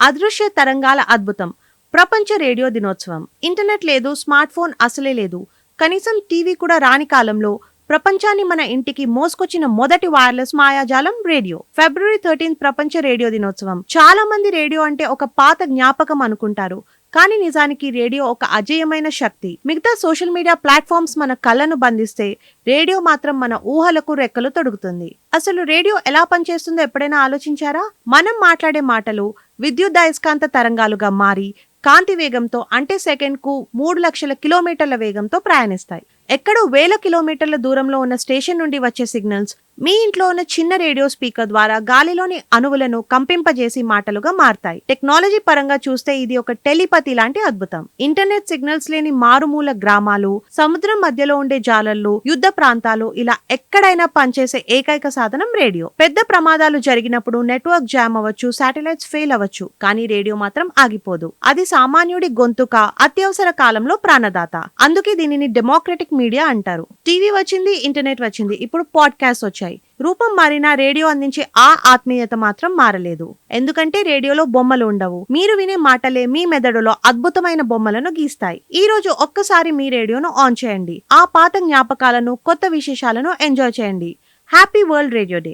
అదృశ్య తరంగాల అద్భుతం. ప్రపంచ రేడియో దినోత్సవం. ఇంటర్నెట్ లేదు, స్మార్ట్ ఫోన్ అసలే లేదు, కనీసం టీవీ కూడా రాని కాలంలో ప్రపంచాన్ని మన ఇంటికి మోసుకొచ్చిన మొదటి వైర్లెస్ మాయాజాలం రేడియో. ఫిబ్రవరి 13 ప్రపంచ రేడియో దినోత్సవం. చాలా మంది రేడియో అంటే ఒక పాత జ్ఞాపకం అనుకుంటారు, కానీ నిజానికి రేడియో ఒక అజేయమైన శక్తి. మిగతా సోషల్ మీడియా ప్లాట్ఫామ్స్ మన కళ్ళను బంధిస్తే, రేడియో మాత్రం మన ఊహలకు రెక్కలు తొడుగుతుంది. అసలు రేడియో ఎలా పనిచేస్తుందో ఎప్పుడైనా ఆలోచించారా? మనం మాట్లాడే మాటలు విద్యుదయస్కాంత తరంగాలుగా మారి కాంతి వేగంతో, అంటే సెకండ్కు 3 లక్షల కిలోమీటర్ల వేగంతో ప్రయాణిస్తాయి. ఎక్కడో వేల కిలోమీటర్ల దూరంలో ఉన్న స్టేషన్ నుండి వచ్చే సిగ్నల్స్ మీ ఇంట్లో ఉన్న చిన్న రేడియో స్పీకర్ ద్వారా గాలిలోని అణువులను కంపింపజేసి మాటలుగా మారతాయి. టెక్నాలజీ పరంగా చూస్తే ఇది ఒక టెలిపతి లాంటి అద్భుతం. ఇంటర్నెట్ సిగ్నల్స్ లేని మారుమూల గ్రామాలు, సముద్రం మధ్యలో ఉండే జాలర్లు, యుద్ధ ప్రాంతాలు, ఇలా ఎక్కడైనా పనిచేసే ఏకైక సాధనం రేడియో. పెద్ద ప్రమాదాలు జరిగినప్పుడు నెట్వర్క్ జామ్ అవ్వచ్చు, శాటిలైట్స్ ఫెయిల్ అవ్వచ్చు, కానీ రేడియో మాత్రం ఆగిపోదు. అది సామాన్యుడి గొంతుక, అత్యవసర కాలంలో ప్రాణదాత. అందుకే దీనిని డెమోక్రటిక్ మీడియా అంటారు. టీవీ వచ్చింది, ఇంటర్నెట్ వచ్చింది, ఇప్పుడు పాడ్కాస్ట్ వచ్చాయి. రూపం మారినా రేడియో అందించే ఆ ఆత్మీయత మాత్రం మారలేదు. ఎందుకంటే రేడియోలో బొమ్మలు ఉండవు. మీరు వినే మాటలే మీ మెదడులో అద్భుతమైన బొమ్మలను గీస్తాయి. ఈ రోజు ఒక్కసారి మీ రేడియోను ఆన్ చేయండి. ఆ పాత జ్ఞాపకాలను, కొత్త విశేషాలను ఎంజాయ్ చేయండి. Happy world radio day.